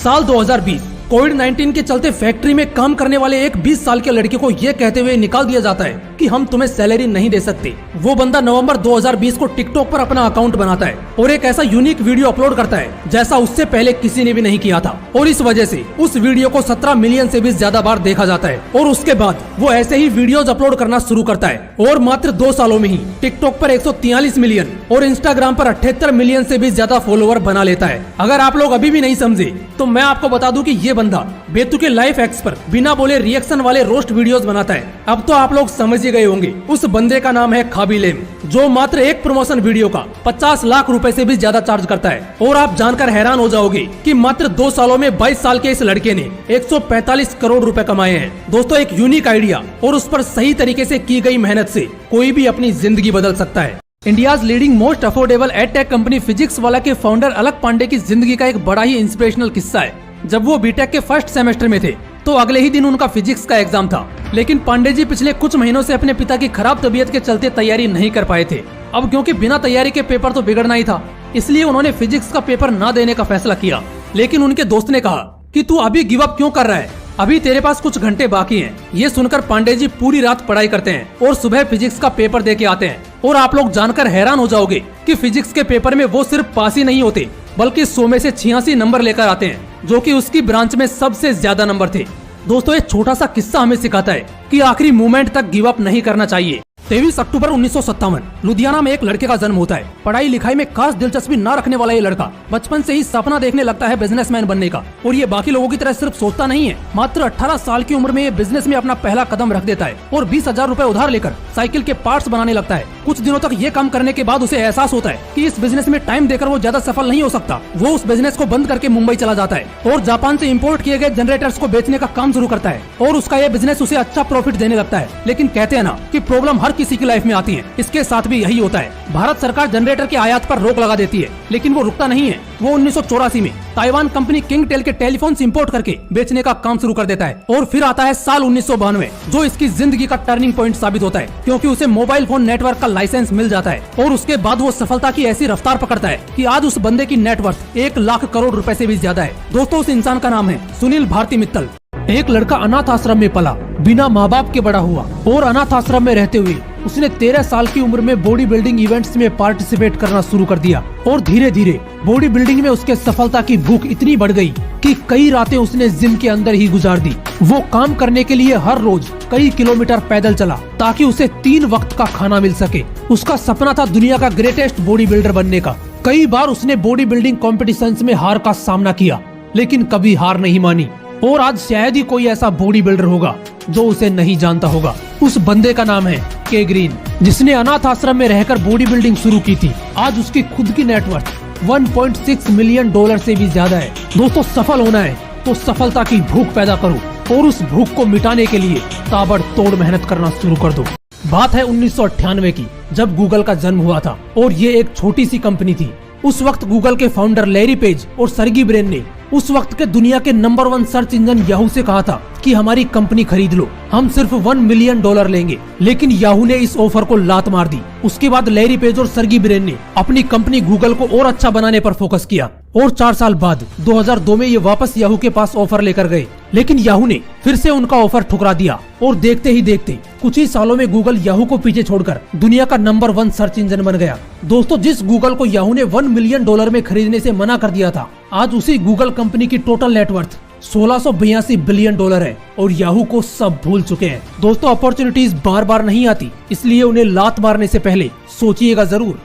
साल 2020 कोविड-19 के चलते फैक्ट्री में काम करने वाले एक 20 साल के लड़के को ये कहते हुए निकाल दिया जाता है कि हम तुम्हें सैलरी नहीं दे सकते। वो बंदा नवंबर 2020 को टिकटॉक पर अपना अकाउंट बनाता है और एक ऐसा यूनिक वीडियो अपलोड करता है जैसा उससे पहले किसी ने भी नहीं किया था, और इस वजह से उस वीडियो को 17 मिलियन से भी ज्यादा बार देखा जाता है। और उसके बाद वो ऐसे ही वीडियोज अपलोड करना शुरू करता है और मात्र 2 सालों में ही टिकटॉक पर 143 मिलियन और इंस्टाग्राम पर 78 मिलियन से भी ज्यादा फॉलोवर बना लेता है। अगर आप लोग अभी भी नहीं समझे तो मैं आपको बता दूं कि ये बंदा बेतुके लाइफ एक्स पर बिना बोले रिएक्शन वाले रोस्ट वीडियोस बनाता है। अब तो आप लोग समझ ही गए होंगे, उस बंदे का नाम है खाबिलेम, जो मात्र एक प्रमोशन वीडियो का 50 लाख रुपए से भी ज्यादा चार्ज करता है। और आप जानकर हैरान हो जाओगे कि मात्र 2 सालों में 22 साल के इस लड़के ने 145 करोड़ रुपए कमाए हैं। दोस्तों, एक यूनिक आइडिया और उस पर सही तरीके से की गई मेहनत से कोई भी अपनी जिंदगी बदल सकता है। India's leading most affordable edtech company physics वाला के फाउंडर अलक पांडे की जिंदगी का एक बड़ा ही इंस्पिरेशनल किस्सा है। जब वो बीटेक के फर्स्ट सेमेस्टर में थे तो अगले ही दिन उनका फिजिक्स का एग्जाम था, लेकिन पांडे जी पिछले कुछ महीनों से अपने पिता की खराब तबीयत के चलते तैयारी नहीं कर पाए थे। अब क्योंकि बिना तैयारी के पेपर तो बिगड़ना ही था, इसलिए उन्होंने फिजिक्स का पेपर न देने का फैसला किया। लेकिन उनके दोस्त ने कहा कि तू अभी गिव अप क्यों कर रहा है, अभी तेरे पास कुछ घंटे बाकी हैं। ये सुनकर पांडे जी पूरी रात पढ़ाई करते हैं और सुबह फिजिक्स का पेपर दे के आते हैं। और आप लोग जानकर हैरान हो जाओगे कि फिजिक्स के पेपर में वो सिर्फ पास ही नहीं होते बल्कि 100 में से 86 नंबर लेकर आते हैं, जो कि उसकी ब्रांच में सबसे ज्यादा नंबर थे। दोस्तों, एक छोटा सा किस्सा हमें सिखाता है कि आखिरी मोमेंट तक गिव अप नहीं करना चाहिए। 23 अक्टूबर 1957 लुधियाना में एक लड़के का जन्म होता है। पढ़ाई लिखाई में खास दिलचस्पी न रखने वाला ये लड़का बचपन से ही सपना देखने लगता है बिजनेसमैन बनने का। और ये बाकी लोगों की तरह सिर्फ सोचता नहीं है, मात्र 18 साल की उम्र में ये बिजनेस में अपना पहला कदम रख देता है और 20,000 रुपए उधार लेकर साइकिल के पार्ट्स बनाने लगता है। कुछ दिनों तक ये काम करने के बाद उसे एहसास होता है कि इस बिजनेस में टाइम देकर वो ज्यादा सफल नहीं हो सकता। वो उस बिजनेस को बंद करके मुंबई चला जाता है और जापान से इम्पोर्ट किए गए जनरेटर्स को बेचने का काम शुरू करता है और उसका ये बिजनेस उसे अच्छा प्रॉफिट देने लगता है। लेकिन कहते हैं ना कि प्रॉब्लम हर किसी की लाइफ में आती है, इसके साथ भी यही होता है। भारत सरकार जनरेटर के आयात पर रोक लगा देती है, लेकिन वो रुकता नहीं है। वो 1984 में ताइवान कंपनी किंगटेल के टेलीफोन्स इंपोर्ट करके बेचने का काम शुरू कर देता है। और फिर आता है साल 1992, जो इसकी जिंदगी का टर्निंग पॉइंट साबित होता है, क्योंकि उसे मोबाइल फोन नेटवर्क का लाइसेंस मिल जाता है। और उसके बाद वो सफलता की ऐसी रफ्तार पकड़ता है कि आज उस बंदे की नेटवर्थ 1 लाख करोड़ रुपए से भी ज्यादा है। दोस्तों, उस इंसान का नाम है सुनील भारती मित्तल। एक लड़का अनाथ आश्रम में पला, बिना माँ बाप के बड़ा हुआ और अनाथ आश्रम में रहते हुए उसने 13 साल की उम्र में बॉडी बिल्डिंग इवेंट्स में पार्टिसिपेट करना शुरू कर दिया। और धीरे धीरे बॉडी बिल्डिंग में उसके सफलता की भूख इतनी बढ़ गई कि कई रातें उसने जिम के अंदर ही गुजार दी। वो काम करने के लिए हर रोज कई किलोमीटर पैदल चला ताकि उसे 3 वक्त का खाना मिल सके। उसका सपना था दुनिया का ग्रेटेस्ट बॉडी बिल्डर बनने का। कई बार उसने बॉडी बिल्डिंग कॉम्पिटिशन्स में हार का सामना किया, लेकिन कभी हार नहीं मानी। और आज शायद ही कोई ऐसा बॉडी बिल्डर होगा जो उसे नहीं जानता होगा। उस बंदे का नाम है के ग्रीन, जिसने अनाथ आश्रम में रहकर बॉडी बिल्डिंग शुरू की थी। आज उसकी खुद की नेटवर्थ 1.6 मिलियन डॉलर से भी ज्यादा है। दोस्तों, सफल होना है तो सफलता की भूख पैदा करो और उस भूख को मिटाने के लिए ताबड़तोड़ मेहनत करना शुरू कर दो। बात है 1998 की, जब गूगल का जन्म हुआ था और ये एक छोटी सी कंपनी थी। उस वक्त गूगल के फाउंडर लैरी पेज और सर्गी ब्रेन ने उस वक्त के दुनिया के नंबर 1 सर्च इंजन याहू से कहा था कि हमारी कंपनी खरीद लो, हम सिर्फ $1 मिलियन लेंगे। लेकिन याहू ने इस ऑफर को लात मार दी। उसके बाद लैरी पेज और सर्गी ब्रेन ने अपनी कंपनी गूगल को और अच्छा बनाने पर फोकस किया और 4 साल बाद 2002 में ये वापस याहू के पास ऑफर लेकर गए। लेकिन याहू ने फिर से उनका ऑफर ठुकरा दिया और देखते ही देखते कुछ ही सालों में गूगल याहू को पीछे छोड़कर दुनिया का नंबर 1 सर्च इंजन बन गया। दोस्तों, जिस गूगल को याहू ने $1 मिलियन में खरीदने से मना कर दिया था, आज उसी गूगल कंपनी की टोटल नेटवर्थ 1682 बिलियन डॉलर है और याहू को सब भूल चुके हैं। दोस्तों, अपॉर्चुनिटीज बार बार नहीं आती, इसलिए उन्हें लात मारने से पहले सोचिएगा जरूर।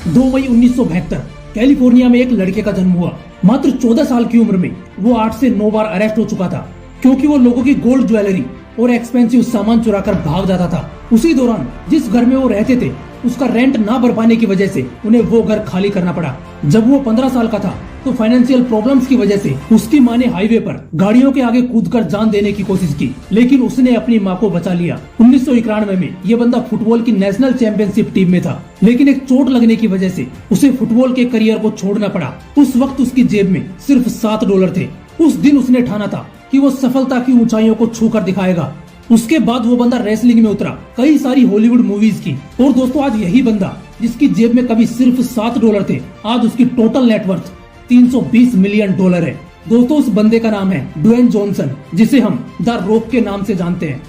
2 मई 1972 कैलिफोर्निया में एक लड़के का जन्म हुआ। मात्र 14 साल की उम्र में वो 8 से 9 बार अरेस्ट हो चुका था, क्योंकि वो लोगों की गोल्ड ज्वेलरी और एक्सपेंसिव सामान चुराकर भाग जाता था। उसी दौरान जिस घर में वो रहते थे उसका रेंट ना भर पाने की वजह से उन्हें वो घर खाली करना पड़ा। जब वो 15 साल का था तो फाइनेंशियल प्रॉब्लम्स की वजह से उसकी माँ ने हाईवे पर गाड़ियों के आगे कूदकर जान देने की कोशिश की, लेकिन उसने अपनी माँ को बचा लिया। 1991 में ये बंदा फुटबॉल की नेशनल चैंपियनशिप टीम में था, लेकिन एक चोट लगने की वजह से उसे फुटबॉल के करियर को छोड़ना पड़ा। उस वक्त उसकी जेब में सिर्फ $7 थे। उस दिन उसने ठाना था कि वो सफलता की ऊंचाइयों को छूकर दिखाएगा। उसके बाद वो बंदा रेसलिंग में उतरा, कई सारी हॉलीवुड मूवीज की। और दोस्तों, आज यही बंदा जिसकी जेब में कभी सिर्फ $7 थे, आज उसकी टोटल नेटवर्थ $320 मिलियन है। दोस्तों उस बंदे का नाम है ड्वेन जॉनसन, जिसे हम द रॉक के नाम से जानते हैं।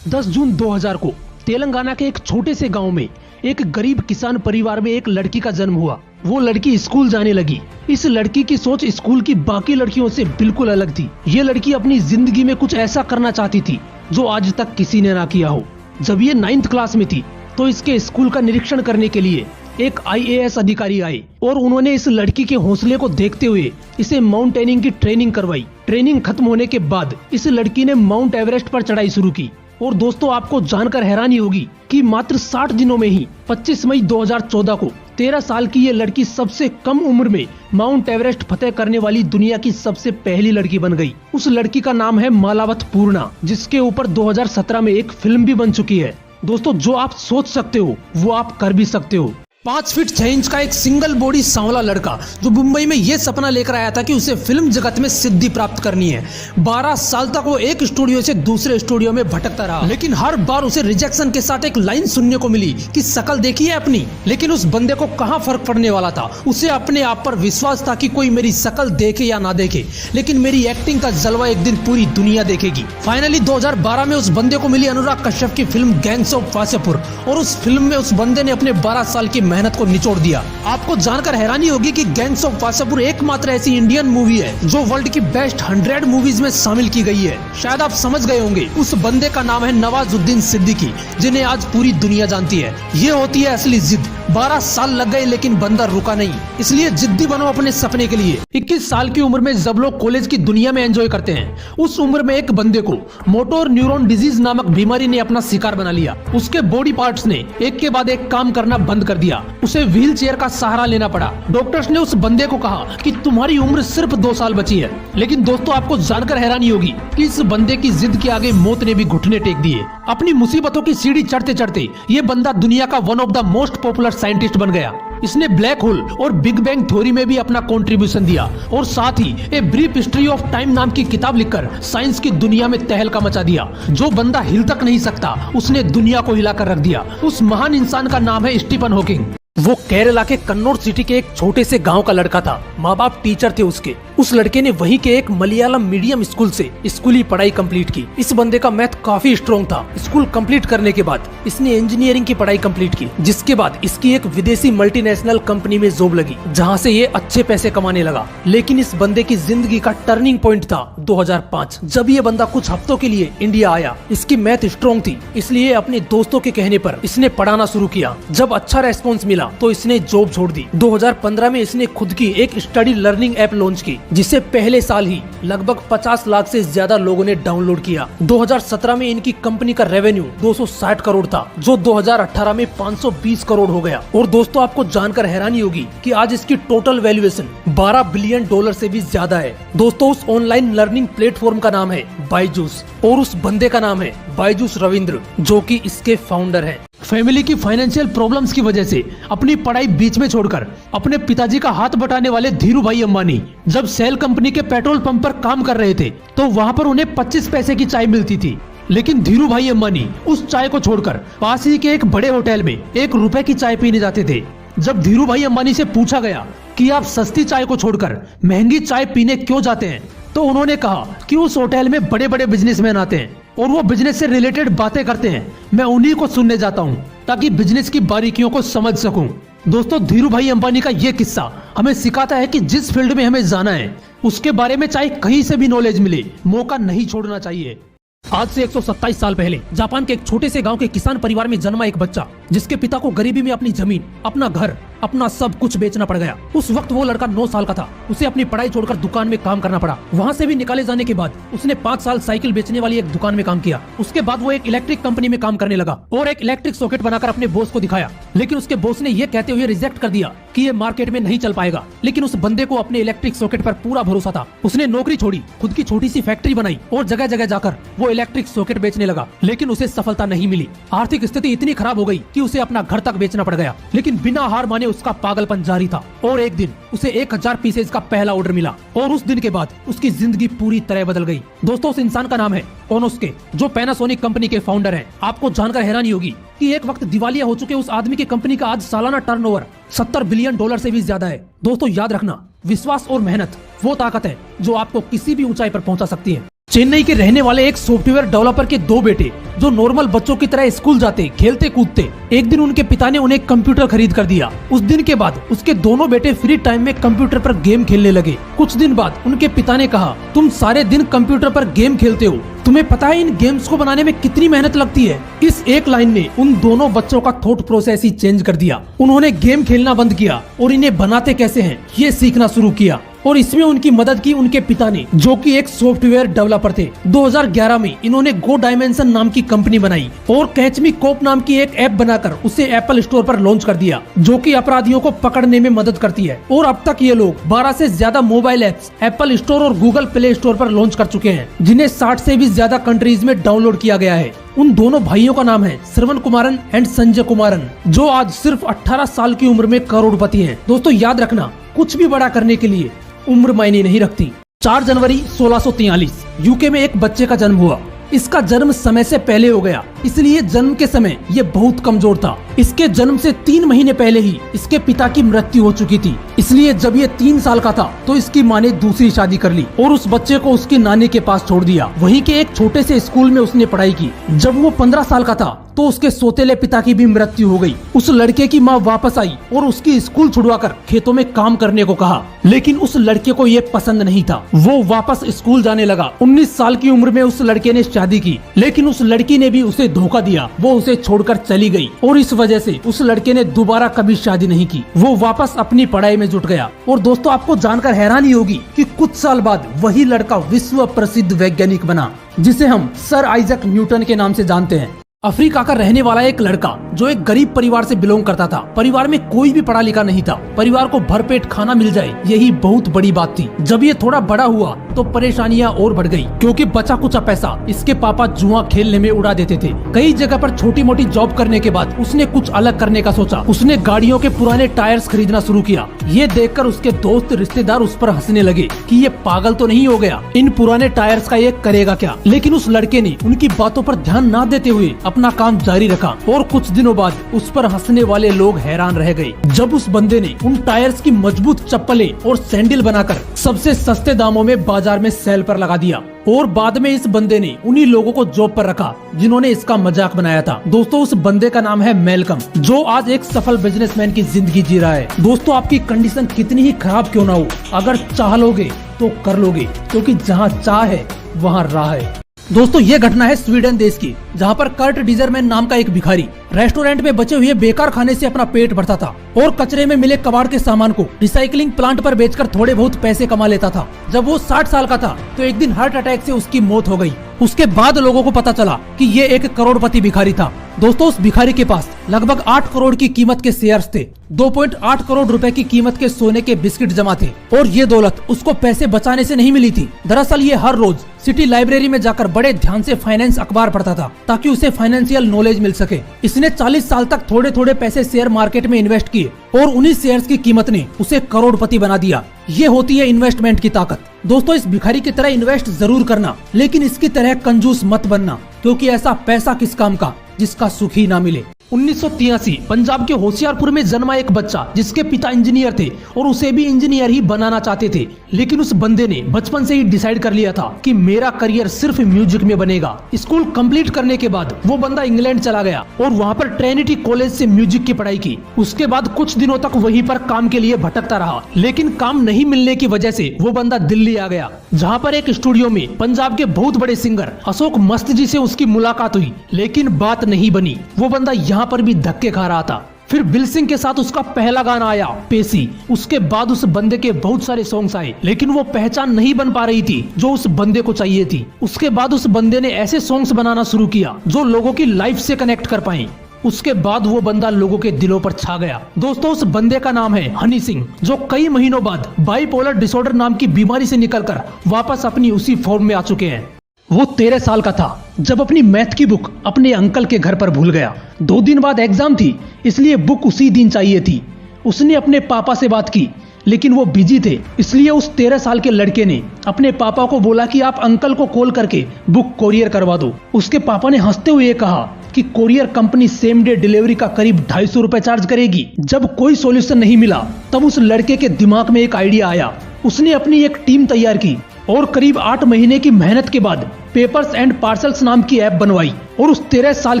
10 जून 2000 को तेलंगाना के एक छोटे से गांव में एक गरीब किसान परिवार में एक लड़की का जन्म हुआ। वो लड़की स्कूल जाने लगी। इस लड़की की सोच स्कूल की बाकी लड़कियों से बिल्कुल अलग थी। ये लड़की अपनी जिंदगी में कुछ ऐसा करना चाहती थी जो आज तक किसी ने ना किया हो। जब ये 9th क्लास में थी तो इसके स्कूल का निरीक्षण करने के लिए एक IAS अधिकारी आए और उन्होंने इस लड़की के हौसले को देखते हुए इसे माउंटेनिंग की ट्रेनिंग करवाई। ट्रेनिंग खत्म होने के बाद इस लड़की ने माउंट एवरेस्ट पर चढ़ाई शुरू की। और दोस्तों आपको जानकर हैरानी होगी कि मात्र 60 दिनों में ही 25 मई 2014 को 13 साल की ये लड़की सबसे कम उम्र में माउंट एवरेस्ट फतेह करने वाली दुनिया की सबसे पहली लड़की बन गई। उस लड़की का नाम है मालावत पूर्णा, जिसके ऊपर 2017 में एक फिल्म भी बन चुकी है। दोस्तों जो आप सोच सकते हो वो आप कर भी सकते हो। 5 फीट 6 इंच का एक सिंगल बॉडी सांवला लड़का जो मुंबई में ये सपना लेकर आया था कि उसे फिल्म जगत में सिद्धि प्राप्त करनी है। 12 साल तक वो एक स्टूडियो से दूसरे स्टूडियो में भटकता रहा, लेकिन हर बार उसे रिजेक्शन के साथ एक लाइन सुनने को मिली कि शकल देखी है अपनी। लेकिन उस बंदे को कहाँ फर्क पड़ने वाला था। उसे अपने आप पर विश्वास था कि कोई मेरी शकल देखे या ना देखे, लेकिन मेरी एक्टिंग का जलवा एक दिन पूरी दुनिया देखेगी। फाइनली 2012 में उस बंदे को मिली अनुराग कश्यप की फिल्म गैंग्स ऑफ वासेपुर, और उस फिल्म में उस बंदे ने अपने 12 साल की मेहनत को निचोड़ दिया। आपको जानकर हैरानी होगी कि गैंग्स ऑफ वासेपुर एकमात्र ऐसी इंडियन मूवी है जो वर्ल्ड की बेस्ट 100 मूवीज में शामिल की गई है। शायद आप समझ गए होंगे, उस बंदे का नाम है नवाजुद्दीन सिद्दीकी, जिन्हें आज पूरी दुनिया जानती है। ये होती है असली जिद। 12 साल लग गए लेकिन बंदा रुका नहीं, इसलिए जिद्दी बनो अपने सपने के लिए। 21 साल की उम्र में जब लोग कॉलेज की दुनिया में एंजॉय करते हैं, उस उम्र में एक बंदे को मोटर न्यूरॉन डिजीज नामक बीमारी ने अपना शिकार बना लिया। उसके बॉडी पार्ट्स ने एक के बाद एक काम करना बंद कर दिया। उसे व्हील चेयर का सहारा लेना पड़ा। डॉक्टर्स ने उस बंदे को कहा कि तुम्हारी उम्र सिर्फ 2 साल बची है। लेकिन दोस्तों आपको जानकर हैरानी होगी कि इस बंदे की जिद के आगे मौत ने भी घुटने टेक दिए। अपनी मुसीबतों की सीढ़ी चढ़ते चढ़ते ये बंदा दुनिया का one of the most popular scientist बन गया। इसने ब्लैक होल और बिग बैंग थ्योरी में भी अपना कंट्रीब्यूशन दिया, और साथ ही a brief history of time नाम की किताब लिखकर साइंस की दुनिया में तहलका मचा दिया। जो बंदा हिल तक नहीं सकता उसने दुनिया को हिलाकर रख दिया। उस महान इंसान का नाम है स्टीफन हॉकिंग। वो केरला के कन्नौर सिटी के एक छोटे से गांव का लड़का था। माँ बाप टीचर थे उसके। उस लड़के ने वहीं के एक मलयालम मीडियम स्कूल से स्कूली पढ़ाई कंप्लीट की। इस बंदे का मैथ काफी स्ट्रॉन्ग था। स्कूल कंप्लीट करने के बाद इसने इंजीनियरिंग की पढ़ाई कंप्लीट की, जिसके बाद इसकी एक विदेशी मल्टीनेशनल कंपनी में जॉब लगी, जहाँ से ये अच्छे पैसे कमाने लगा। लेकिन इस बंदे की जिंदगी का टर्निंग पॉइंट था 2005, जब ये बंदा कुछ हफ्तों के लिए इंडिया आया। इसकी मैथ स्ट्रॉन्ग थी, इसलिए अपने दोस्तों के कहने पर इसने पढ़ाना शुरू किया। जब अच्छा रेस्पॉन्स मिला तो इसने जॉब छोड़ दी। 2015 में इसने खुद की एक स्टडी लर्निंग ऐप लॉन्च की, जिसे पहले साल ही लगभग 50 लाख से ज्यादा लोगों ने डाउनलोड किया। 2017 में इनकी कंपनी का रेवेन्यू 260 करोड़ था, जो 2018 में 520 करोड़ हो गया। और दोस्तों आपको जानकर हैरानी होगी कि आज इसकी टोटल वैल्यूएशन $12 बिलियन से भी ज्यादा है। दोस्तों उस ऑनलाइन लर्निंग प्लेटफॉर्म का नाम है बायजूस, और उस बंदे का नाम है बायजूस रविंद्र, जो कि इसके फाउंडर हैं। फैमिली की फाइनेंशियल प्रॉब्लम्स की वजह से अपनी पढ़ाई बीच में छोड़कर अपने पिताजी का हाथ बटाने वाले धीरू भाई अंबानी जब सेल कंपनी के पेट्रोल पंप पर काम कर रहे थे, तो वहां पर उन्हें 25 पैसे की चाय मिलती थी। लेकिन धीरू भाई अंबानी उस चाय को छोड़कर पास ही के एक बड़े होटल में ₹1 की चाय पीने जाते थे। जब धीरू भाई अंबानी से पूछा गया कि आप सस्ती चाय को छोड़कर महंगी चाय पीने क्यों जाते हैं, तो उन्होंने कहा कि उस होटल में बड़े बड़े बिजनेसमैन आते हैं और वो बिजनेस से रिलेटेड बातें करते हैं। मैं उन्हीं को सुनने जाता हूँ ताकि बिजनेस की बारीकियों को समझ सकूं। दोस्तों धीरू भाई अंबानी का ये किस्सा हमें सिखाता है कि जिस फील्ड में हमें जाना है उसके बारे में चाहे कहीं से भी नॉलेज मिले, मौका नहीं छोड़ना चाहिए। आज से 127 साल पहले जापान के एक छोटे से गांव के किसान परिवार में जन्मा एक बच्चा, जिसके पिता को गरीबी में अपनी जमीन, अपना घर, अपना सब कुछ बेचना पड़ गया। उस वक्त वो लड़का 9 साल का था। उसे अपनी पढ़ाई छोड़कर दुकान में काम करना पड़ा। वहाँ से भी निकाले जाने के बाद उसने 5 साल साइकिल बेचने वाली एक दुकान में काम किया। उसके बाद वो एक इलेक्ट्रिक कंपनी में काम करने लगा और एक इलेक्ट्रिक सॉकेट बनाकर अपने बॉस को दिखाया। लेकिन उसके बॉस ने ये कहते हुए रिजेक्ट कर दिया कि ये मार्केट में नहीं चल पाएगा। लेकिन उस बंदे को अपने इलेक्ट्रिक सॉकेट पर पूरा भरोसा था। उसने नौकरी छोड़ी, खुद की छोटी सी फैक्ट्री बनाई और जगह जगह जाकर वो इलेक्ट्रिक सॉकेट बेचने लगा। लेकिन उसे सफलता नहीं मिली। आर्थिक स्थिति इतनी खराब हो गई कि उसे अपना घर तक बेचना पड़ गया। लेकिन बिना हार माने उसका पागलपन जारी था और एक दिन उसे 1000 पीसेज का पहला ऑर्डर मिला और उस दिन के बाद उसकी जिंदगी पूरी तरह बदल गई। दोस्तों उस इंसान का नाम है कोनोस्के, जो पैनासोनिक कंपनी के फाउंडर हैं। आपको जानकर हैरानी होगी कि एक वक्त दिवालिया हो चुके उस आदमी की कंपनी का आज सालाना टर्नओवर $70 बिलियन से भी ज्यादा है। दोस्तों याद रखना, विश्वास और मेहनत वो ताकत है जो आपको किसी भी ऊंचाई पर पहुंचा सकती है। चेन्नई के रहने वाले एक सॉफ्टवेयर डेवलपर के दो बेटे जो नॉर्मल बच्चों की तरह स्कूल जाते, खेलते कूदते, एक दिन उनके पिता ने उन्हें कंप्यूटर खरीद कर दिया। उस दिन के बाद उसके दोनों बेटे फ्री टाइम में कंप्यूटर पर गेम खेलने लगे। कुछ दिन बाद उनके पिता ने कहा, तुम सारे दिन कंप्यूटर पर गेम खेलते हो, तुम्हें पता है इन गेम्स को बनाने में कितनी मेहनत लगती है। इस एक लाइन ने उन दोनों बच्चों का थॉट प्रोसेस ही चेंज कर दिया। उन्होंने गेम खेलना बंद किया और इन्हें बनाते कैसे हैं ये सीखना शुरू किया। और इसमें उनकी मदद की उनके पिता ने, जो कि एक सॉफ्टवेयर डेवलपर थे। 2011 में इन्होंने गो डायमेंशन नाम की कंपनी बनाई और कैच मी कोप नाम की एक ऐप बनाकर उसे एप्पल स्टोर पर लॉन्च कर दिया, जो कि अपराधियों को पकड़ने में मदद करती है। और अब तक ये लोग 12 से ज्यादा मोबाइल एप्स एप्पल स्टोर और गूगल प्ले स्टोर पर लॉन्च कर चुके हैं, जिन्हें 60 से भी ज्यादा कंट्रीज में डाउनलोड किया गया है। उन दोनों भाइयों का नाम है श्रवण कुमारन एंड संजय कुमारन, जो आज सिर्फ 18 साल की उम्र में करोड़पति हैं। दोस्तों याद रखना, कुछ भी बड़ा करने के लिए उम्र मायने नहीं रखती। 4 जनवरी 1643 यूके में एक बच्चे का जन्म हुआ। इसका जन्म समय से पहले हो गया, इसलिए जन्म के समय ये बहुत कमजोर था। इसके जन्म से 3 महीने पहले ही इसके पिता की मृत्यु हो चुकी थी, इसलिए जब ये 3 साल का था तो इसकी माँ ने दूसरी शादी कर ली और उस बच्चे को उसकी नानी के पास छोड़ दिया। वहीं के एक छोटे से स्कूल में उसने पढ़ाई की। जब वो 15 साल का था तो उसके सौतेले पिता की भी मृत्यु हो गई। उस लड़के की माँ वापस आई और उसकी स्कूल छुड़वाकर खेतों में काम करने को कहा, लेकिन उस लड़के को ये पसंद नहीं था। वो वापस स्कूल जाने लगा। 19 साल की उम्र में उस लड़के ने शादी की, लेकिन उस लड़की ने भी उसे धोखा दिया। वो उसे छोड़कर चली गई और इस वजह से उस लड़के ने दोबारा कभी शादी नहीं की। वो वापस अपनी पढ़ाई में जुट गया। और दोस्तों आपको जानकर हैरानी होगी कि कुछ साल बाद वही लड़का विश्व प्रसिद्ध वैज्ञानिक बना, जिसे हम सर आइजक न्यूटन के नाम से जानते हैं। अफ्रीका का रहने वाला एक लड़का जो एक गरीब परिवार से बिलोंग करता था। परिवार में कोई भी पढ़ा लिखा नहीं था। परिवार को भरपेट खाना मिल जाए यही बहुत बड़ी बात थी। जब ये थोड़ा बड़ा हुआ तो परेशानियां और बढ़ गई, क्योंकि बचा कुचा पैसा इसके पापा जुआ खेलने में उड़ा देते थे। कई जगह पर छोटी मोटी जॉब करने के बाद उसने कुछ अलग करने का सोचा। उसने गाड़ियों के पुराने टायर्स खरीदना शुरू किया। ये देखकर उसके दोस्त रिश्तेदार उस पर हंसने लगे कि ये पागल तो नहीं हो गया, इन पुराने टायर्स का ये करेगा क्या। लेकिन उस लड़के ने उनकी बातों पर ध्यान न देते हुए अपना काम जारी रखा और कुछ दिनों बाद उस पर हंसने वाले लोग हैरान रह गए जब उस बंदे ने उन टायर्स की मजबूत चप्पलें और सैंडल बनाकर सबसे सस्ते दामों में बाजार में सेल पर लगा दिया। और बाद में इस बंदे ने उन्हीं लोगों को जॉब पर रखा जिन्होंने इसका मजाक बनाया था। दोस्तों उस बंदे का नाम है मैल्कम, जो आज एक सफल बिजनेसमैन की जिंदगी जी रहा है। दोस्तों आपकी कंडीशन कितनी ही खराब क्यों ना हो, अगर चाह लोगे तो कर लोगे, क्योंकि जहाँ चाह है वहाँ राह है। दोस्तों ये घटना है स्वीडन देश की, जहाँ पर कर्ट डीजरमैन नाम का एक भिखारी रेस्टोरेंट में बचे हुए बेकार खाने से अपना पेट भरता था और कचरे में मिले कबाड़ के सामान को रिसाइकलिंग प्लांट पर बेचकर थोड़े बहुत पैसे कमा लेता था। जब वो 60 साल का था तो एक दिन हार्ट अटैक से उसकी मौत हो गई। उसके बाद लोगों को पता चला कि ये एक करोड़पति भिखारी था। दोस्तों उस भिखारी के पास लगभग 8 करोड़ की कीमत के शेयर्स थे, 2.8 करोड़ रुपए की कीमत के सोने के बिस्किट जमा थे और ये दौलत उसको पैसे बचाने से नहीं मिली थी। दरअसल ये हर रोज सिटी लाइब्रेरी में जाकर बड़े ध्यान से फाइनेंस अखबार पढ़ता था ताकि उसे फाइनेंशियल नॉलेज मिल सके। इसने 40 साल तक थोड़े थोड़े पैसे शेयर मार्केट में इन्वेस्ट किए और उन्हीं शेयर्स की कीमत ने उसे करोड़पति बना दिया। ये होती है इन्वेस्टमेंट की ताकत। दोस्तों इस भिखारी की तरह इन्वेस्ट जरूर करना, लेकिन इसकी तरह कंजूस मत बनना, क्योंकि ऐसा पैसा किस काम का जिसका सुख ही ना मिले। 1983 पंजाब के होशियारपुर में जन्मा एक बच्चा जिसके पिता इंजीनियर थे और उसे भी इंजीनियर ही बनाना चाहते थे, लेकिन उस बंदे ने बचपन से ही डिसाइड कर लिया था कि मेरा करियर सिर्फ म्यूजिक में बनेगा। स्कूल कंप्लीट करने के बाद वो बंदा इंग्लैंड चला गया और वहाँ पर ट्रिनिटी कॉलेज से म्यूजिक की पढ़ाई की। उसके बाद कुछ दिनों तक वहीं पर काम के लिए भटकता रहा, लेकिन काम नहीं मिलने की वजह से वो बंदा दिल्ली आ गया, जहाँ पर एक स्टूडियो में पंजाब के बहुत बड़े सिंगर अशोक मस्त जी से उसकी मुलाकात हुई, लेकिन बात नहीं बनी। वो बंदा यहाँ पर भी धक्के खा रहा था। फिर बिल सिंह के साथ उसका पहला गाना आया पेशी। उसके बाद उस बंदे के बहुत सारे सॉन्ग्स आए, लेकिन वो पहचान नहीं बन पा रही थी जो उस बंदे को चाहिए थी। उसके बाद उस बंदे ने ऐसे सॉन्ग्स बनाना शुरू किया जो लोगों की लाइफ से कनेक्ट कर पाए। उसके बाद वो बंदा लोगों के दिलों पर छा गया। दोस्तों उस बंदे का नाम है हनी सिंह, जो कई महीनों बाद बाइपोलर डिसऑर्डर नाम की बीमारी से निकलकर वापस अपनी उसी फॉर्म में आ चुके हैं। वो 13 साल का था जब अपनी मैथ की बुक अपने अंकल के घर पर भूल गया। 2 दिन बाद एग्जाम थी, इसलिए बुक उसी दिन चाहिए थी। उसने अपने पापा से बात की, लेकिन वो बिजी थे, इसलिए उस 13 साल के लड़के ने अपने पापा को बोला कि आप अंकल को कॉल करके बुक कोरियर करवा दो। उसके पापा ने हंसते हुए कहा कि courier company same day delivery का करीब 250 रुपए चार्ज करेगी। जब कोई सॉल्यूशन नहीं मिला तब उस लड़के के दिमाग में एक आइडिया आया। उसने अपनी एक टीम तैयार की और करीब 8 महीने की मेहनत के बाद पेपर्स एंड पार्सल्स नाम की ऐप बनवाई और उस 13 साल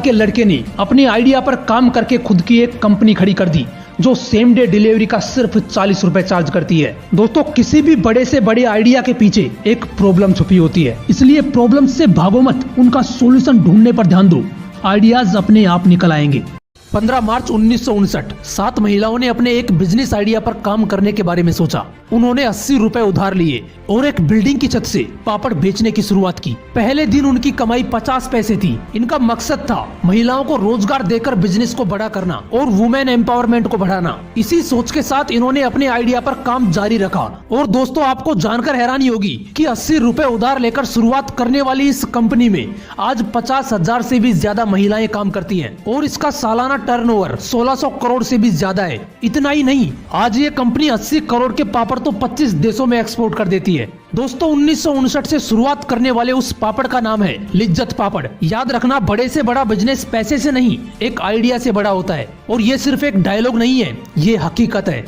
के लड़के ने अपने आइडिया पर काम करके खुद की एक कंपनी खड़ी कर दी जो सेम डे डिलीवरी का सिर्फ 40 रुपए चार्ज करती है। दोस्तों, किसी भी बड़े से बड़े आइडिया के पीछे एक प्रॉब्लम छुपी होती है, इसलिए प्रॉब्लम से भागो मत, उनका सॉल्यूशन ढूंढने पर ध्यान दो। आइडियाज अपने आप निकल आएंगे। 15 मार्च 1959 7 महिलाओं ने अपने एक बिजनेस आइडिया पर काम करने के बारे में सोचा। उन्होंने 80 रुपए उधार लिए और एक बिल्डिंग की छत से पापड़ बेचने की शुरुआत की। पहले दिन उनकी कमाई 50 पैसे थी। इनका मकसद था महिलाओं को रोजगार देकर बिजनेस को बड़ा करना और वुमेन एम्पावरमेंट को बढ़ाना। इसी सोच के साथ इन्होंने अपने आइडिया पर काम जारी रखा। और दोस्तों, आपको जानकर हैरानी होगी कि 80 रुपए उधार लेकर शुरुआत करने वाली इस कंपनी में आज 50,000 से भी ज्यादा महिलाएं काम करती हैं और इसका सालाना टर्नओवर 1600 करोड़ से भी ज्यादा है। इतना ही नहीं, आज ये कंपनी 80 करोड़ के पापड़ तो 25 देशों में एक्सपोर्ट कर देती है। दोस्तों, 1959 से शुरुआत करने वाले उस पापड़ का नाम है लिज्जत पापड़। याद रखना, बड़े से बड़ा बिजनेस पैसे से नहीं, एक आइडिया से बड़ा होता है। और ये सिर्फ एक डायलॉग नहीं है, ये हकीकत है।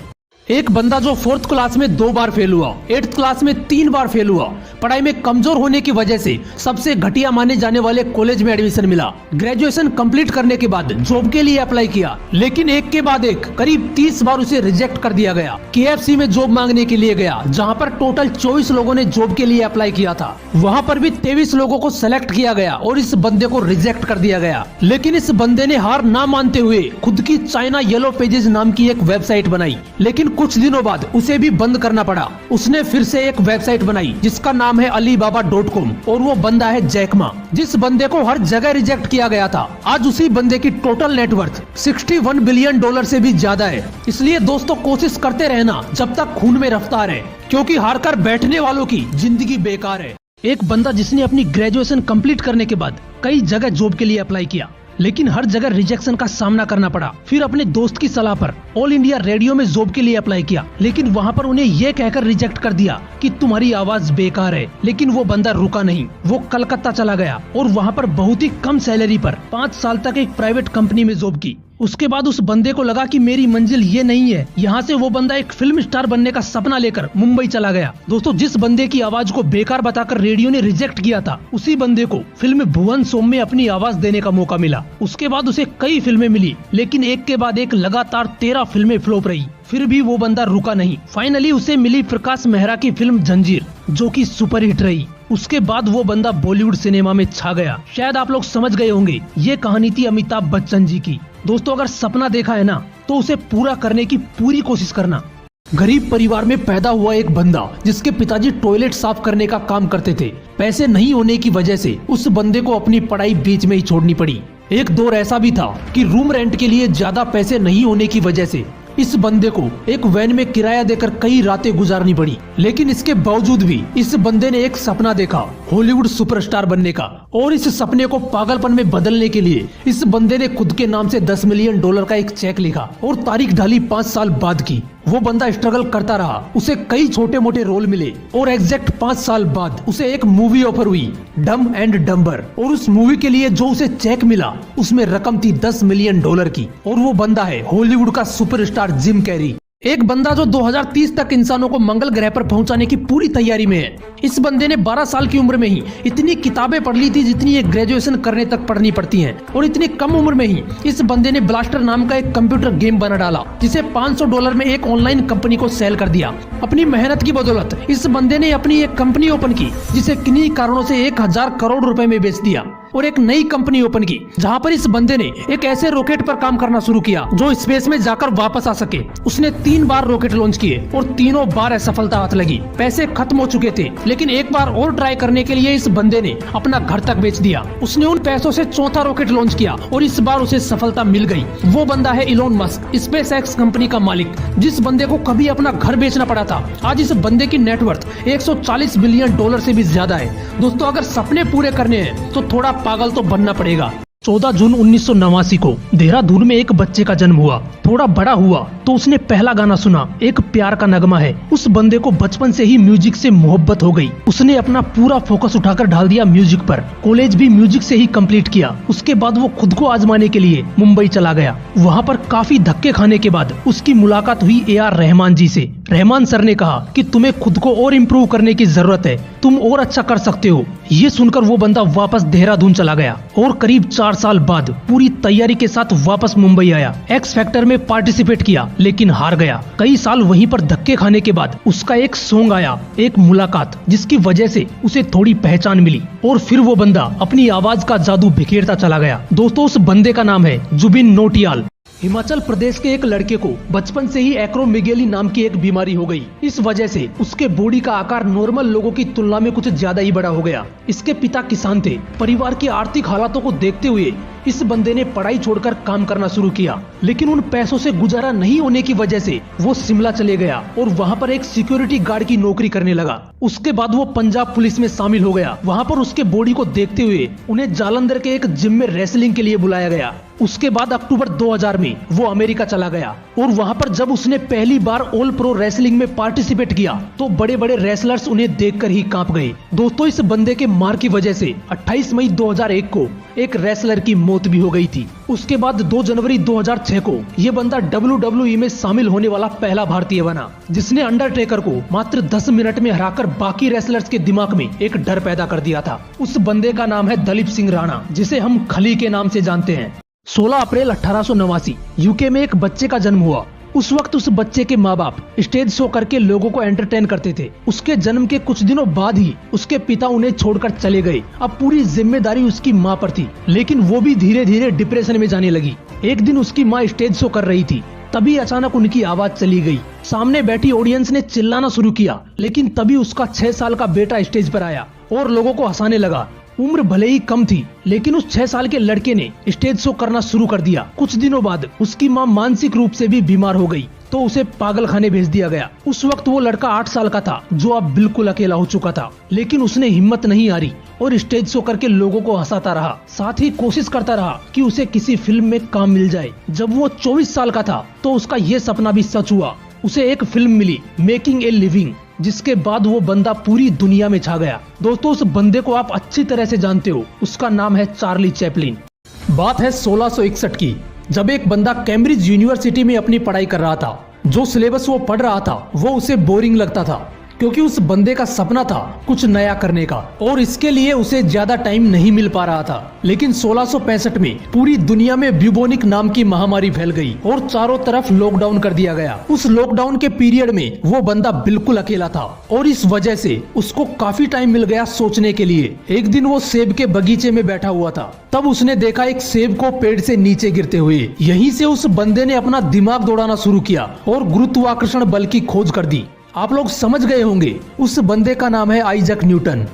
एक बंदा जो 4th क्लास में 2 बार फेल हुआ, 8th क्लास में 3 बार फेल हुआ, पढ़ाई में कमजोर होने की वजह से सबसे घटिया माने जाने वाले कॉलेज में एडमिशन मिला, ग्रेजुएशन कंप्लीट करने के बाद जॉब के लिए अप्लाई किया, लेकिन एक के बाद एक करीब 30 बार उसे रिजेक्ट कर दिया गया। KFC में जॉब मांगने के लिए गया, जहां पर टोटल 24 लोगों ने जॉब के लिए अप्लाई किया था। वहां पर भी 23 लोगों को सेलेक्ट किया गया और इस बंदे को रिजेक्ट कर दिया गया। लेकिन इस बंदे ने हार ना मानते हुए खुद की चाइना येलो पेजेस नाम की एक वेबसाइट बनाई, लेकिन कुछ दिनों बाद उसे भी बंद करना पड़ा। उसने फिर से एक वेबसाइट बनाई जिसका नाम है alibaba.com और वो बंदा है जैक मा। जिस बंदे को हर जगह रिजेक्ट किया गया था, आज उसी बंदे की टोटल नेटवर्थ $61 बिलियन से भी ज्यादा है। इसलिए दोस्तों, कोशिश करते रहना जब तक खून में रफ्तार है, क्योंकि हार कर बैठने वालों की जिंदगी बेकार है। एक बंदा जिसने अपनी ग्रेजुएशन कंप्लीट करने के बाद कई जगह जॉब के लिए अप्लाई किया, लेकिन हर जगह रिजेक्शन का सामना करना पड़ा। फिर अपने दोस्त की सलाह पर ऑल इंडिया रेडियो में जॉब के लिए अप्लाई किया, लेकिन वहाँ पर उन्हें ये कहकर रिजेक्ट कर दिया कि तुम्हारी आवाज बेकार है। लेकिन वो बंदा रुका नहीं, वो कलकत्ता चला गया और वहाँ पर बहुत ही कम सैलरी पर 5 साल तक एक प्राइवेट कंपनी में जॉब की। उसके बाद उस बंदे को लगा कि मेरी मंजिल ये नहीं है। यहाँ से वो बंदा एक फिल्म स्टार बनने का सपना लेकर मुंबई चला गया। दोस्तों, जिस बंदे की आवाज को बेकार बताकर रेडियो ने रिजेक्ट किया था, उसी बंदे को फिल्म भुवन सोम में अपनी आवाज देने का मौका मिला। उसके बाद उसे कई फिल्में मिली, लेकिन एक के बाद एक लगातार 13 फिल्में फ्लॉप रही। फिर भी वो बंदा रुका नहीं। फाइनली उसे मिली प्रकाश मेहरा की फिल्म जंजीर, जो कि सुपरहिट रही। उसके बाद वो बंदा बॉलीवुड सिनेमा में छा गया। शायद आप लोग समझ गए होंगे, ये कहानी थी अमिताभ बच्चन जी की। दोस्तों, अगर सपना देखा है ना, तो उसे पूरा करने की पूरी कोशिश करना। गरीब परिवार में पैदा हुआ एक बंदा जिसके पिताजी टॉयलेट साफ करने का काम करते थे। पैसे नहीं होने की वजह से उस बंदे को अपनी पढ़ाई बीच में ही छोड़नी पड़ी। एक दौर ऐसा भी था कि रूम रेंट के लिए ज्यादा पैसे नहीं होने की वजह से इस बंदे को एक वैन में किराया देकर कई रातें गुजारनी पड़ी। लेकिन इसके बावजूद भी इस बंदे ने एक सपना देखा, हॉलीवुड सुपरस्टार बनने का। और इस सपने को पागलपन में बदलने के लिए इस बंदे ने खुद के नाम से $10 मिलियन का एक चेक लिखा और तारीख ढाली 5 साल बाद की। वो बंदा स्ट्रगल करता रहा, उसे कई छोटे मोटे रोल मिले और एग्जैक्ट 5 साल बाद उसे एक मूवी ऑफर हुई, डम एंड डम्बर। और उस मूवी के लिए जो उसे चेक मिला, उसमें रकम थी $10 मिलियन की। और वो बंदा है हॉलीवुड का सुपरस्टार जिम कैरी। एक बंदा जो 2030 तक इंसानों को मंगल ग्रह पर पहुंचाने की पूरी तैयारी में है। इस बंदे ने 12 साल की उम्र में ही इतनी किताबें पढ़ ली थी जितनी एक ग्रेजुएशन करने तक पढ़नी पड़ती हैं। और इतनी कम उम्र में ही इस बंदे ने ब्लास्टर नाम का एक कंप्यूटर गेम बना डाला, जिसे $500 में एक ऑनलाइन कंपनी को सेल कर दिया। अपनी मेहनत की बदौलत इस बंदे ने अपनी एक कंपनी ओपन की, जिसे किन्हीं कारणों से 1000 करोड़ रुपए में बेच दिया। और एक नई कंपनी ओपन की, जहां पर इस बंदे ने एक ऐसे रॉकेट पर काम करना शुरू किया जो स्पेस में जाकर वापस आ सके। उसने 3 बार रॉकेट लॉन्च किए और तीनों बार असफलता हाथ लगी। पैसे खत्म हो चुके थे, लेकिन एक बार और ट्राई करने के लिए इस बंदे ने अपना घर तक बेच दिया। उसने उन पैसों से 4था रॉकेट लॉन्च किया और इस बार उसे सफलता मिल गई। वो बंदा है इलोन मस्क, स्पेसएक्स कंपनी का मालिक। जिस बंदे को कभी अपना घर बेचना पड़ा था, आज इस बंदे की नेटवर्थ $140 बिलियन से भी ज्यादा है। दोस्तों, अगर सपने पूरे करने हैं तो थोड़ा पागल तो बनना पड़ेगा। 14 जून 1989 को देहरादून में एक बच्चे का जन्म हुआ। थोड़ा बड़ा हुआ तो उसने पहला गाना सुना, एक प्यार का नगमा है। उस बंदे को बचपन से ही म्यूजिक से मोहब्बत हो गई। उसने अपना पूरा फोकस उठाकर डाल दिया म्यूजिक पर। कॉलेज भी म्यूजिक से ही कंप्लीट किया। उसके बाद वो खुद को आजमाने के लिए मुंबई चला गया। वहाँ पर काफी धक्के खाने के बाद उसकी मुलाकात हुई AR रहमान जी से। रहमान सर ने कहा कि तुम्हें खुद को और इम्प्रूव करने की जरूरत है, तुम और अच्छा कर सकते हो। ये सुनकर वो बंदा वापस देहरादून चला गया और करीब 4 साल बाद पूरी तैयारी के साथ वापस मुंबई आया। एक्स फैक्टर में पार्टिसिपेट किया लेकिन हार गया। कई साल वहीं पर धक्के खाने के बाद उसका एक सॉन्ग आया, एक मुलाकात, जिसकी वजह से उसे थोड़ी पहचान मिली और फिर वो बंदा अपनी आवाज का जादू बिखेरता चला गया। दोस्तों, उस बंदे का नाम है जुबिन नौटियाल। हिमाचल प्रदेश के एक लड़के को बचपन से ही एक्रोमेगेली नाम की एक बीमारी हो गई। इस वजह से उसके बॉडी का आकार नॉर्मल लोगों की तुलना में कुछ ज्यादा ही बड़ा हो गया। इसके पिता किसान थे। परिवार की आर्थिक हालातों को देखते हुए इस बंदे ने पढ़ाई छोड़कर काम करना शुरू किया, लेकिन उन पैसों से गुजारा नहीं होने की वजह से वो शिमला चले गया और वहाँ पर एक सिक्योरिटी गार्ड की नौकरी करने लगा। उसके बाद वो पंजाब पुलिस में शामिल हो गया। वहाँ पर उसके बॉडी को देखते हुए उन्हें जालंधर के एक जिम में रेसलिंग के लिए बुलाया गया। उसके बाद अक्टूबर 2000 में वो अमेरिका चला गया और वहाँ पर जब उसने पहली बार ऑल प्रो रेसलिंग में पार्टिसिपेट किया तो बड़े बड़े रेसलर्स उन्हें देखकर ही कांप गए। दोस्तों, इस बंदे के मार की वजह से 28 मई 2001 को एक रेसलर की मौत भी हो गई थी। उसके बाद 2 जनवरी 2006 को ये बंदा WWE में शामिल होने वाला पहला भारतीय बना, जिसने अंडरटेकर को मात्र 10 मिनट में हराकर बाकी रेसलर्स के दिमाग में एक डर पैदा कर दिया था। उस बंदे का नाम है दलीप सिंह राणा, जिसे हम खली के नाम से जानते हैं। 16 अप्रैल 1889 यूके में एक बच्चे का जन्म हुआ। उस वक्त उस बच्चे के माँ बाप स्टेज शो करके लोगों को एंटरटेन करते थे। उसके जन्म के कुछ दिनों बाद ही उसके पिता उन्हें छोड़कर चले गए। अब पूरी जिम्मेदारी उसकी माँ पर थी, लेकिन वो भी धीरे धीरे डिप्रेशन में जाने लगी। एक दिन उसकी माँ स्टेज शो कर रही थी, तभी अचानक उनकी आवाज चली गई। सामने बैठी ऑडियंस ने चिल्लाना शुरू किया, लेकिन तभी उसका 6 साल का बेटा स्टेज पर आया और लोगों को हंसाने लगा। उम्र भले ही कम थी, लेकिन उस 6 साल के लड़के ने स्टेज शो करना शुरू कर दिया। कुछ दिनों बाद उसकी माँ मानसिक रूप से भी बीमार हो गई, तो उसे पागल खाने भेज दिया गया। उस वक्त वो लड़का 8 साल का था, जो अब बिल्कुल अकेला हो चुका था। लेकिन उसने हिम्मत नहीं हारी और स्टेज शो करके लोगों को हंसाता रहा। साथ ही कोशिश करता रहा कि उसे किसी फिल्म में काम मिल जाए। जब वो 24 साल का था तो उसका ये सपना भी सच हुआ। उसे एक फिल्म मिली, मेकिंग ए लिविंग, जिसके बाद वो बंदा पूरी दुनिया में छा गया। दोस्तों, उस बंदे को आप अच्छी तरह से जानते हो। उसका नाम है चार्ली चैपलिन। बात है 1661 की, जब एक बंदा कैम्ब्रिज यूनिवर्सिटी में अपनी पढ़ाई कर रहा था। जो सिलेबस वो पढ़ रहा था वो उसे बोरिंग लगता था, क्योंकि उस बंदे का सपना था कुछ नया करने का और इसके लिए उसे ज्यादा टाइम नहीं मिल पा रहा था। लेकिन 1665 में पूरी दुनिया में ब्यूबोनिक नाम की महामारी फैल गई और चारों तरफ लॉकडाउन कर दिया गया। उस लॉकडाउन के पीरियड में वो बंदा बिल्कुल अकेला था और इस वजह से उसको काफी टाइम मिल गया सोचने के लिए। एक दिन वो सेब के बगीचे में बैठा हुआ था, तब उसने देखा एक सेब को पेड़ से नीचे गिरते हुए। यहीं से उस बंदे ने अपना दिमाग दौड़ाना शुरू किया और गुरुत्वाकर्षण बल की खोज कर दी। आप लोग समझ गए होंगे, उस बंदे का नाम है आइजैक न्यूटन।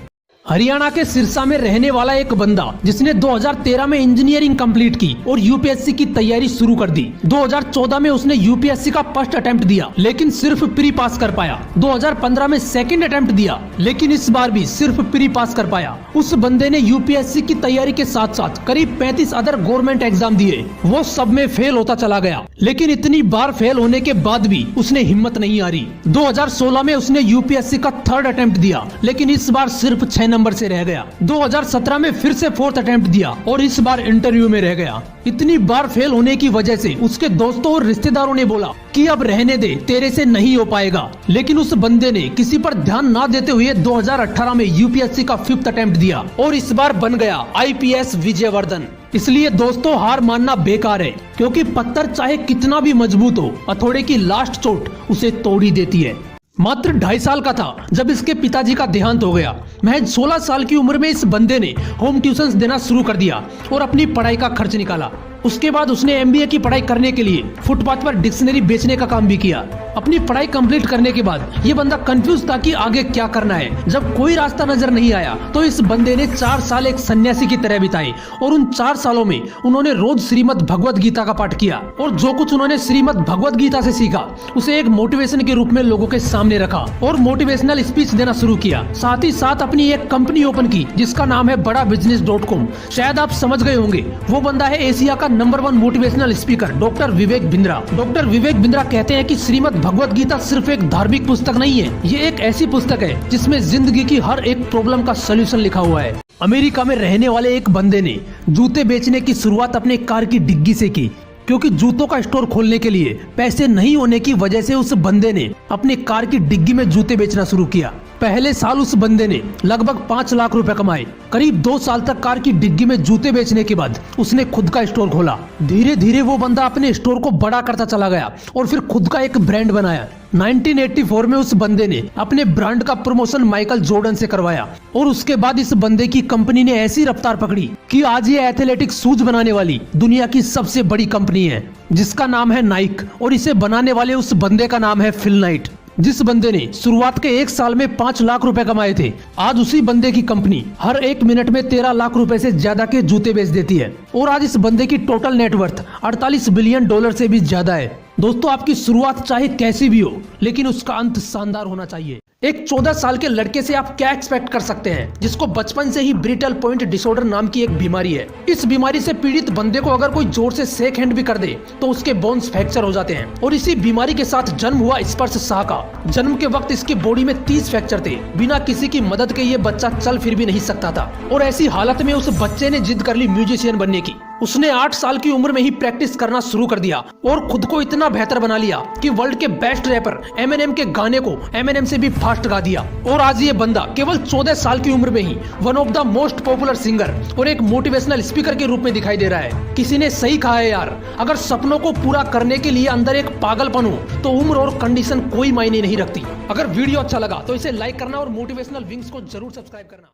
हरियाणा के सिरसा में रहने वाला एक बंदा जिसने 2013 में इंजीनियरिंग कंप्लीट की और यूपीएससी की तैयारी शुरू कर दी। 2014 में उसने यूपीएससी का फर्स्ट अटेम्प्ट दिया, लेकिन सिर्फ प्री पास कर पाया। 2015 में सेकंड अटेम्प्ट दिया, लेकिन इस बार भी सिर्फ प्री पास कर पाया। उस बंदे ने यूपीएससी की तैयारी के साथ साथ करीब 35 अदर गवर्नमेंट एग्जाम दिए। वो सब में फेल होता चला गया, लेकिन इतनी बार फेल होने के बाद भी उसने हिम्मत नहीं हारी। 2016 में उसने यूपीएससी का थर्ड अटेम्प्ट दिया, लेकिन इस बार सिर्फ 6 नंबर से रह गया। 2017 में फिर से फोर्थ अटेम्प्ट दिया और इस बार इंटरव्यू में रह गया। इतनी बार फेल होने की वजह से उसके दोस्तों और रिश्तेदारों ने बोला कि अब रहने दे, तेरे से नहीं हो पाएगा। लेकिन उस बंदे ने किसी पर ध्यान ना देते हुए 2018 में यूपीएससी का 5th अटेम्प्ट दिया और इस बार बन गया IPS विजयवर्धन। इसलिए दोस्तों, हार मानना बेकार है, क्योंकि पत्थर चाहे कितना भी मजबूत हो, हथौड़े की लास्ट चोट उसे तोड़ ही देती है। मात्र 2.5 साल का था जब इसके पिताजी का देहांत हो गया। महज 16 साल की उम्र में इस बंदे ने होम ट्यूशंस देना शुरू कर दिया और अपनी पढ़ाई का खर्च निकाला। उसके बाद उसने MBA की पढ़ाई करने के लिए फुटपाथ पर डिक्शनरी बेचने का काम भी किया। अपनी पढ़ाई कंप्लीट करने के बाद ये बंदा कंफ्यूज था कि आगे क्या करना है। जब कोई रास्ता नजर नहीं आया तो इस बंदे ने 4 साल एक सन्यासी की तरह बिताए और उन 4 सालों में उन्होंने रोज श्रीमद् भगवद गीता का पाठ किया और जो कुछ उन्होंने श्रीमद् भगवद गीता से सीखा उसे एक मोटिवेशन के रूप में लोगों के सामने रखा और मोटिवेशनल स्पीच देना शुरू किया। साथ ही साथ अपनी एक कंपनी ओपन की जिसका नाम है BadaBusiness.com। शायद आप समझ गए होंगे, वो बंदा है एशिया का number 1 motivational speaker doctor Vivek Bindra. Doctor Vivek Bindra कहते हैं कि श्रीमद् भगवद गीता सिर्फ एक धार्मिक पुस्तक नहीं है, ये एक ऐसी पुस्तक है जिसमें जिंदगी की हर एक प्रॉब्लम का सलूशन लिखा हुआ है। अमेरिका में रहने वाले एक बंदे ने जूते बेचने की शुरुआत अपने कार की डिग्गी से की, क्योंकि जूतों का स्टोर खोलने के लिए पैसे नहीं होने की वजह से उस बंदे ने अपनी कार की डिग्गी में जूते बेचना शुरू किया। पहले साल उस बंदे ने लगभग 5 लाख रुपए कमाए। करीब 2 साल तक कार की डिग्गी में जूते बेचने के बाद उसने खुद का स्टोर खोला। धीरे धीरे वो बंदा अपने स्टोर को बड़ा करता चला गया और फिर खुद का एक ब्रांड बनाया। 1984 में उस बंदे ने अपने ब्रांड का प्रमोशन माइकल जॉर्डन से करवाया और उसके बाद इस बंदे की कंपनी ने ऐसी रफ्तार पकड़ी कि आज ये एथलेटिक शूज बनाने वाली दुनिया की सबसे बड़ी कंपनी है, जिसका नाम है नाइक, और इसे बनाने वाले उस बंदे का नाम है फिल नाइट। जिस बंदे ने शुरुआत के 1 साल में 5 लाख रुपए कमाए थे, आज उसी बंदे की कंपनी हर 1 मिनट में 13 लाख रुपए से ज्यादा के जूते बेच देती है और आज इस बंदे की टोटल नेटवर्थ 48 बिलियन डॉलर से भी ज्यादा है। दोस्तों, आपकी शुरुआत चाहे कैसी भी हो, लेकिन उसका अंत शानदार होना चाहिए। एक 14 साल के लड़के से आप क्या एक्सपेक्ट कर सकते हैं जिसको बचपन से ही ब्रिटल पॉइंट डिसऑर्डर नाम की एक बीमारी है। इस बीमारी से पीड़ित बंदे को अगर कोई जोर से शेक हैंड भी कर दे तो उसके बोन्स फ्रैक्चर हो जाते हैं और इसी बीमारी के साथ जन्म हुआ स्पर्श शाह का। जन्म के वक्त इसकी बॉडी में 30 फ्रैक्चर थे। बिना किसी की मदद के ये बच्चा चल फिर भी नहीं सकता था और ऐसी हालत में उस बच्चे ने जिद कर ली म्यूजिशियन बनने की। उसने 8 साल की उम्र में ही प्रैक्टिस करना शुरू कर दिया और खुद को इतना बेहतर बना लिया कि वर्ल्ड के बेस्ट रैपर एमिनेम के गाने को एमिनेम से भी फास्ट गा दिया। और आज ये बंदा केवल 14 साल की उम्र में ही one of the most popular singer और एक मोटिवेशनल स्पीकर के रूप में दिखाई दे रहा है। किसी ने सही कहा है यार, अगर सपनों को पूरा करने के लिए अंदर एक पागलपन हो तो उम्र और कंडीशन कोई मायने नहीं रखती। अगर वीडियो अच्छा लगा तो इसे लाइक करना और मोटिवेशनल विंग्स को जरूर सब्सक्राइब करना।